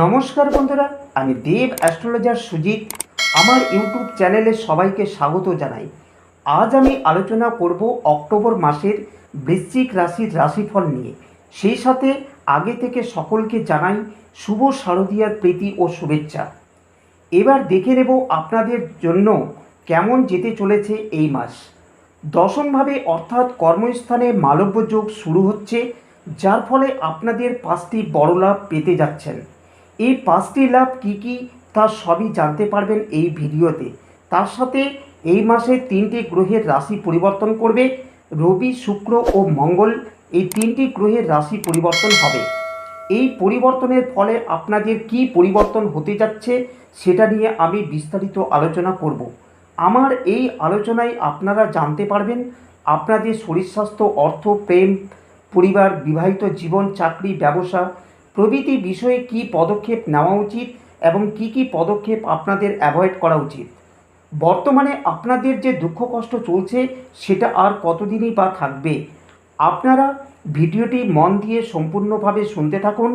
নমস্কার বন্ধুরা, আমি দেব অ্যাস্ট্রোলজার সুজিত। আমার ইউটিউব চ্যানেলে সবাইকে স্বাগত জানাই। আজ আমি আলোচনা করব অক্টোবর মাসের বৃশ্চিক রাশির রাশিফল নিয়ে। সেই সাথে আগে থেকে সকলকে জানাই শুভ শারদীয়ার প্রীতি ও শুভেচ্ছা। এবার দেখে নেব আপনাদের জন্য কেমন যেতে চলেছে এই মাস। দশমভাবে অর্থাৎ কর্মস্থানে মালব্য যোগ শুরু হচ্ছে, যার ফলে আপনাদের 5টি বড় লাভ পেতে যাচ্ছেন। এই 5টি লাভ কী কী তা সবই জানতে পারবেন এই ভিডিওতে। তার সাথে এই মাসে 3টি গ্রহের রাশি পরিবর্তন করবে। রবি, শুক্র ও মঙ্গল, এই 3টি গ্রহের রাশি পরিবর্তন হবে। এই পরিবর্তনের ফলে আপনাদের কি পরিবর্তন হতে যাচ্ছে সেটা নিয়ে আমি বিস্তারিত আলোচনা করব। আমার এই আলোচনায় আপনারা জানতে পারবেন আপনাদের শরীর স্বাস্থ্য, অর্থ, প্রেম, পরিবার, বিবাহিত জীবন, চাকরি, ব্যবসা প্রভৃতি বিষয়ে কী পদক্ষেপ নেওয়া উচিত এবং কি কি পদক্ষেপ আপনাদের অ্যাভয়েড করা উচিত। বর্তমানে আপনাদের যে দুঃখ কষ্ট চলছে সেটা আর কতদিনই বা থাকবে। আপনারা ভিডিওটি মন দিয়ে সম্পূর্ণভাবে শুনতে থাকুন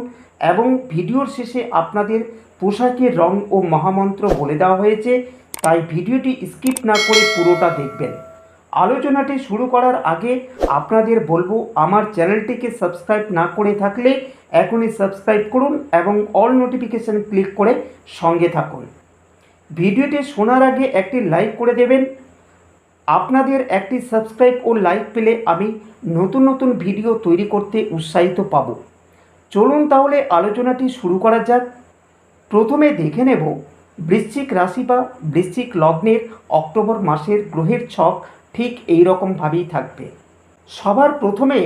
এবং ভিডিওর শেষে আপনাদের পোশাকের রং ও মহামন্ত্র বলে দেওয়া হয়েছে, তাই ভিডিওটি স্কিপ না করে পুরোটা দেখবেন। আলোচনাটি শুরু করার আগে আপনাদের বলবো, আমার চ্যানেলটিকে সাবস্ক্রাইব না করে থাকলে এখনই সাবস্ক্রাইব করুন এবং অল নোটিফিকেশান ক্লিক করে সঙ্গে থাকুন। ভিডিওটি শোনার আগে একটি লাইক করে দেবেন। আপনাদের একটি সাবস্ক্রাইব ও লাইক পেলে আমি নতুন নতুন ভিডিও তৈরি করতে উৎসাহিত পাব। চলুন তাহলে আলোচনাটি শুরু করা যাক। প্রথমে দেখে নেব বৃশ্চিক রাশি বা বৃশ্চিক লগ্নের অক্টোবর মাসের গ্রহের ছক ঠিক এই রকমভাবেই থাকবে। সবার প্রথমে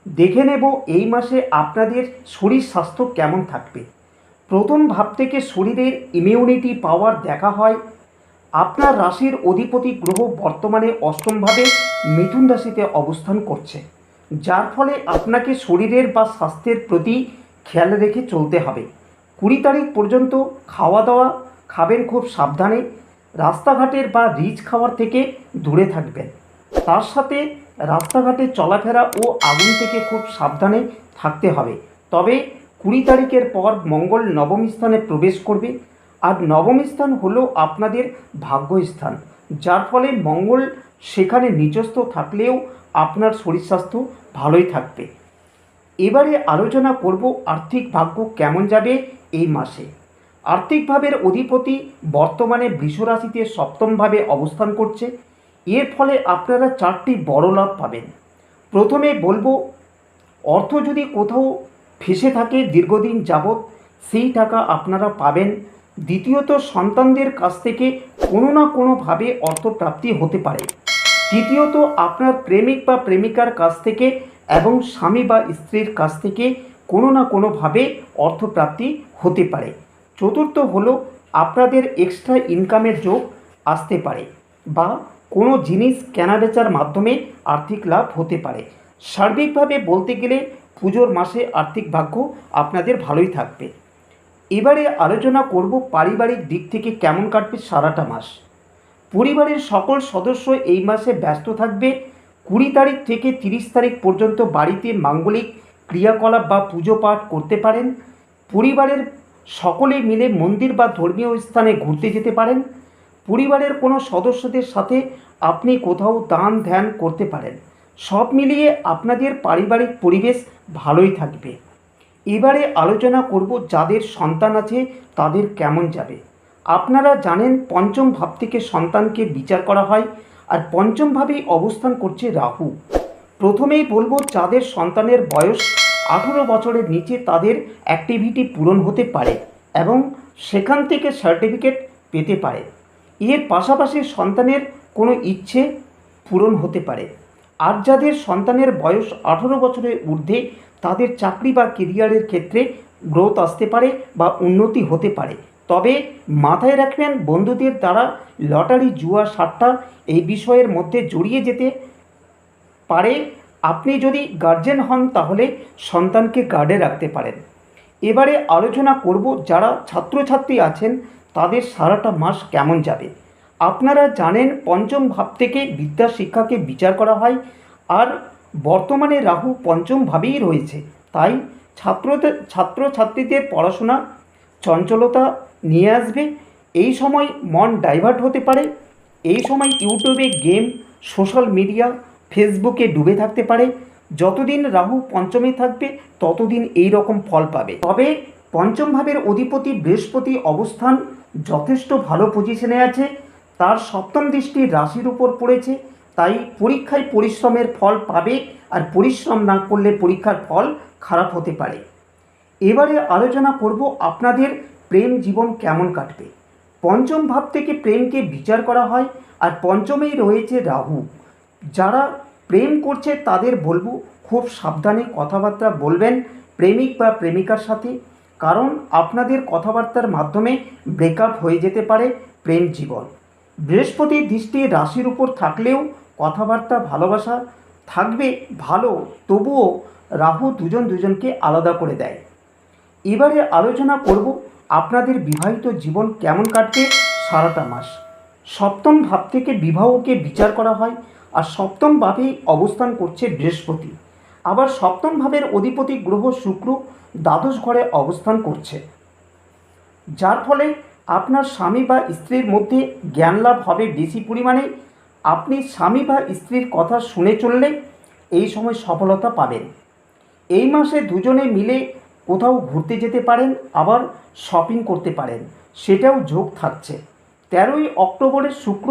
দেখে নেব এই মাসে আপনাদের শরীর স্বাস্থ্য কেমন থাকবে। প্রথম ভাব থেকে শরীরের ইমিউনিটি পাওয়ার দেখা হয়। আপনার রাশির অধিপতি গ্রহ বর্তমানে অষ্টমভাবে মিথুন রাশিতে অবস্থান করছে, যার ফলে আপনাকে শরীরের বা স্বাস্থ্যের প্রতি খেয়াল রেখে চলতে হবে। 20 তারিখ পর্যন্ত খাওয়া দাওয়া খাবেন খুব সাবধানে। রাস্তাঘাটের বা রিচ খাওয়ার থেকে দূরে থাকবেন। তার সাথে রাস্তাঘাটে চলাফেরা ও আগুন থেকে খুব সাবধানে থাকতে হবে। তবে 20 তারিখের পর মঙ্গল নবম স্থানে প্রবেশ করবে, আর নবম স্থান হলো আপনাদের ভাগ্যস্থান, যার ফলে মঙ্গল সেখানে নিচস্থ থাকলেও আপনার শরীর স্বাস্থ্য ভালোই থাকবে। এবারে আলোচনা করব আর্থিক ভাগ্য কেমন যাবে এই মাসে। আর্থিক ভাবের অধিপতি বর্তমানে বৃষ রাশিতে সপ্তমভাবে অবস্থান করছে। এর ফলে আপনারা 4টি বড় লাভ পাবেন। প্রথমে বলবো, অর্থ যদি কোথাও ফেঁসে থাকে দীর্ঘদিন যাবৎ, সেই টাকা আপনারা পাবেন। দ্বিতীয়ত, সন্তানদের কাছ থেকে কোনো না কোনোভাবে অর্থপ্রাপ্তি হতে পারে। তৃতীয়ত, আপনার প্রেমিক বা প্রেমিকার কাছ থেকে এবং স্বামী বা স্ত্রীর কাছ থেকে কোনো না কোনোভাবে অর্থপ্রাপ্তি হতে পারে। চতুর্থ হলো, আপনাদের এক্সট্রা ইনকামের যোগ আসতে পারে বা কোনো জিনিস কেনাবেচার মাধ্যমে আর্থিক লাভ হতে পারে। সার্বিকভাবে বলতে গেলে পুজোর মাসে আর্থিক ভাগ্য আপনাদের ভালোই থাকবে। এবারে আলোচনা করব পারিবারিক দিক থেকে কেমন কাটবে সারাটা মাস। পরিবারের সকল সদস্য এই মাসে ব্যস্ত থাকবে। 20 তারিখ থেকে 30 তারিখ পর্যন্ত বাড়িতে মাঙ্গলিক ক্রিয়াকলাপ বা পুজো পাঠ করতে পারেন। পরিবারের সকলে মিলে মন্দির বা ধর্মীয় স্থানে ঘুরতে যেতে পারেন। পরিবারের কোনো সদস্যদের সাথে আপনি কোথাও দান ধ্যান করতে পারেন। সব মিলিয়ে আপনাদের পারিবারিক পরিবেশ ভালোই থাকবে। এবারে আলোচনা করব যাদের সন্তান আছে তাদের কেমন যাবে। আপনারা জানেন পঞ্চম ভাব থেকে সন্তানকে বিচার করা হয়, আর পঞ্চম ভাবেই অবস্থান করছে রাহু। প্রথমেই বলবো, যাদের সন্তানের বয়স 18 বছরের নিচে তাদের অ্যাক্টিভিটি পূরণ হতে পারে এবং সেখান থেকে সার্টিফিকেট পেতে পারে। এর পাশাপাশি সন্তানের কোনো ইচ্ছে পূরণ হতে পারে। আর যাদের সন্তানের বয়স 18 বছরের ঊর্ধ্বে তাদের চাকরি বা কেরিয়ারের ক্ষেত্রে গ্রোথ আসতে পারে বা উন্নতি হতে পারে। তবে মাথায় রাখবেন, বন্ধুদের দ্বারা লটারি, জুয়া, সাট্টা এই বিষয়ের মধ্যে জড়িয়ে যেতে পারে। আপনি যদি গার্জেন হন তাহলে সন্তানকে গার্ডে রাখতে পারেন। এবারে আলোচনা করব যারা ছাত্রছাত্রী আছেন তাদের সারাটা মাস কেমন যাবে। আপনারা জানেন পঞ্চম ভাব থেকে বিদ্যা শিক্ষাকে বিচার করা হয়, আর বর্তমানে রাহু পঞ্চম ভাবেই রয়েছে, তাই ছাত্রছাত্রীদের পড়াশোনা চঞ্চলতা নিয়ে আসবে। এই সময় মন ডাইভার্ট হতে পারে। এই সময় ইউটিউবে গেম, সোশ্যাল মিডিয়া, ফেসবুকে ডুবে থাকতে পারে। যতদিন রাহু পঞ্চমে থাকবে ততদিন এই রকম ফল পাবে। তবে পঞ্চম ভাবের অধিপতি বৃহস্পতি অবস্থান যথেষ্ট ভালো পজিশনে আছে। তার সপ্তম দৃষ্টি রাশির উপর পড়েছে, তাই পরীক্ষায় পরিশ্রমের ফল পাবে, আর পরিশ্রম না করলে পরীক্ষার ফল খারাপ হতে পারে। এবারে আলোচনা করব আপনাদের প্রেম জীবন কেমন কাটবে। পঞ্চম ভাব থেকে প্রেমকে বিচার করা হয়, আর পঞ্চমেই রয়েছে রাহু। যারা প্রেম করছে তাদের বলবো খুব সাবধানে কথাবার্তা বলবেন প্রেমিক বা প্রেমিকার সাথে, কারণ আপনাদের কথাবার্তার মাধ্যমে ব্রেকআপ হয়ে যেতে পারে প্রেম জীবন। বৃহস্পতির দৃষ্টি রাশির উপর থাকলেও কথাবার্তা ভালোবাসা থাকবে ভালো, তবুও রাহু দুজনকে আলাদা করে দেয়। এবারে আলোচনা করব আপনাদের বিবাহিত জীবন কেমন কাটবে সারাটা মাস। সপ্তম ভাব থেকে বিবাহকে বিচার করা হয়, আর সপ্তম ভাবেই অবস্থান করছে বৃহস্পতি। আবার সপ্তম ভাবের অধিপতি গ্রহ শুক্র দ্বাদশ ঘরে অবস্থান করছে, যার ফলে আপনার স্বামী বা স্ত্রীর মধ্যে জ্ঞান লাভ হবে বেশি পরিমাণে। আপনি স্বামী বা স্ত্রীর কথা শুনে চললে এই সময় সফলতা পাবেন। এই মাসে দুজনে মিলে কোথাও ঘুরতে যেতে পারেন, আবার শপিং করতে পারেন, সেটাও যোগ থাকছে। 13ই অক্টোবরে শুক্র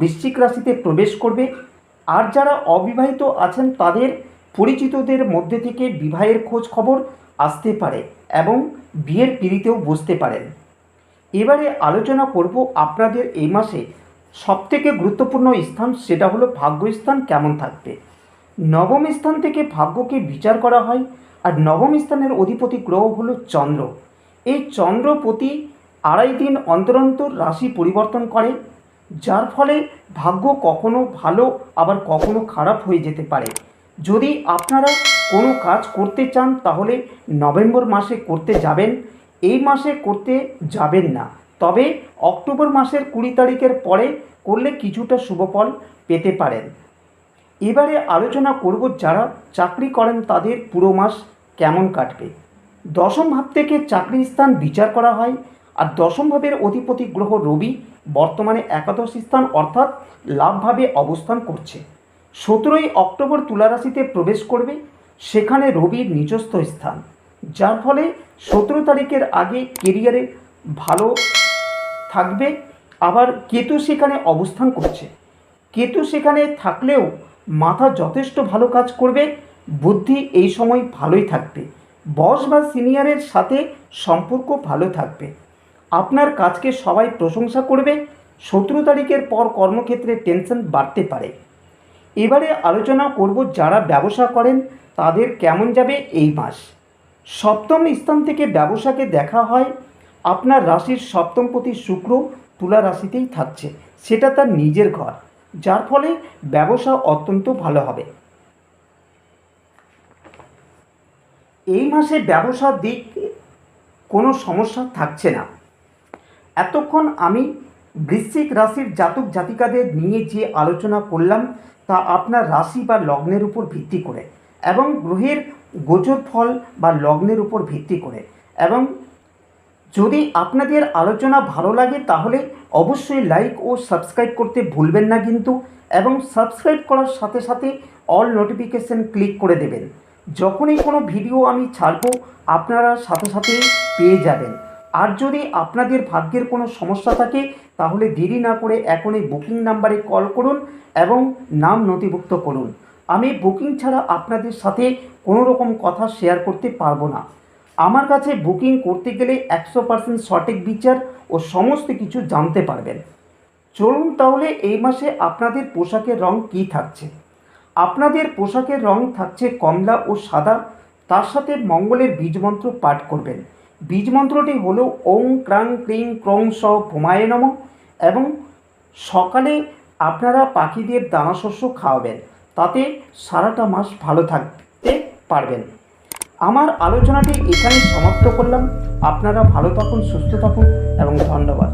বৃশ্চিক রাশিতে প্রবেশ করবে। আর যারা অবিবাহিত আছেন তাদের পরিচিতদের মধ্যে থেকে বিবাহের খোঁজ খবর আসতে পারে এবং বিয়ের পিঁড়িতেও বসতে পারেন। এবারে আলোচনা করব আপনাদের এই মাসে সবথেকে গুরুত্বপূর্ণ স্থান, সেটা হলো ভাগ্যস্থান কেমন থাকবে। নবম স্থান থেকে ভাগ্যকে বিচার করা হয়, আর নবম স্থানের অধিপতি গ্রহ হলো চন্দ্র। এই চন্দ্র প্রতি 2.5 দিন অন্তর অন্তর রাশি পরিবর্তন করে, যার ফলে ভাগ্য কখনো ভালো আবার কখনো খারাপ হয়ে যেতে পারে। যদি আপনারা কোনো কাজ করতে চান তাহলে নভেম্বর মাসে করতে যাবেন, এই মাসে করতে যাবেন না। তবে অক্টোবর মাসের 20 তারিখের পরে করলে কিছুটা শুভফল পেতে পারেন। এবারে আলোচনা করব যারা চাকরি করেন তাদের পুরো মাস কেমন কাটবে। দশম ভাব থেকে চাকরি স্থান বিচার করা হয়, আর দশম ভাবের অধিপতি গ্রহ রবি বর্তমানে একাদশ স্থান অর্থাৎ লাভভাবে অবস্থান করছে। 17ই অক্টোবর তুলা রাশিতে প্রবেশ করবে, সেখানে রবির নিচস্থ স্থান, যার ফলে 17 তারিখের আগে কেরিয়ারে ভালো থাকবে। আবার কেতু সেখানে অবস্থান করছে। কেতু সেখানে থাকলেও মাথা যথেষ্ট ভালো কাজ করবে, বুদ্ধি এই সময় ভালোই থাকবে। বস বা সিনিয়রের সাথে সম্পর্ক ভালো থাকবে। আপনার কাজকে সবাই প্রশংসা করবে। 17 তারিখের পর কর্মক্ষেত্রে টেনশন বাড়তে পারে। এবারে আলোচনা করব যারা ব্যবসা করেন তাদের কেমন যাবে এই মাস। সপ্তম স্থান থেকে ব্যবসাকে দেখা হয়, আপনার রাশির সপ্তমপতি শুক্র তুলা রাশিতেই থাকছে, সেটা তার নিজের ঘর, যার ফলে ব্যবসা অত্যন্ত ভালো হবে। এই মাসে ব্যবসার দিক কোনো সমস্যা থাকছে না। এতক্ষণ আমি বৃশ্চিক রাশির জাতক জাতিকাদের নিয়ে যে আলোচনা করলাম তা আপনার রাশি বা লগ্নের উপর ভিত্তি করে এবং গ্রহের গোচর ফল বা লগ্নের উপর ভিত্তি করে। এবং যদি আপনাদের আলোচনা ভালো লাগে তাহলে অবশ্যই লাইক ও সাবস্ক্রাইব করতে ভুলবেন না কিন্তু, এবং সাবস্ক্রাইব করার সাথে সাথে অল নোটিফিকেশন ক্লিক করে দেবেন। যখনই কোনো ভিডিও আমি ছাড়বো আপনারা সাথে সাথে পেয়ে যাবেন। আর যদি আপনাদের ভাগ্যের কোনো সমস্যা থাকে তাহলে দেরি না করে এখনই বুকিং নাম্বারে কল করুন এবং নাম নথিভুক্ত করুন। আমি বুকিং ছাড়া আপনাদের সাথে কোনো রকম কথা শেয়ার করতে পারবো না। আমার কাছে বুকিং করতে গেলে 100% সঠিক বিচার ও সমস্ত কিছু জানতে পারবেন। চলুন তাহলে এই মাসে আপনাদের পোশাকের রং কী থাকছে। আপনাদের পোশাকের রং থাকছে কমলা ও সাদা, তার সাথে মঙ্গলের বীজমন্ত্র পাঠ করবেন। বীজমন্ত্রটি হল ওং ক্রাং ক্রিং ক্রং স ভূমায় নমঃ, এবং সকালে আপনারা পাখিদের দানাশস্য খাওয়াবেন, তাতে সারাটা মাস ভালো থাকতে পারবেন। আমার আলোচনাটি এখানেই সমাপ্ত করলাম। আপনারা ভালো থাকুন, সুস্থ থাকুন এবং ধন্যবাদ।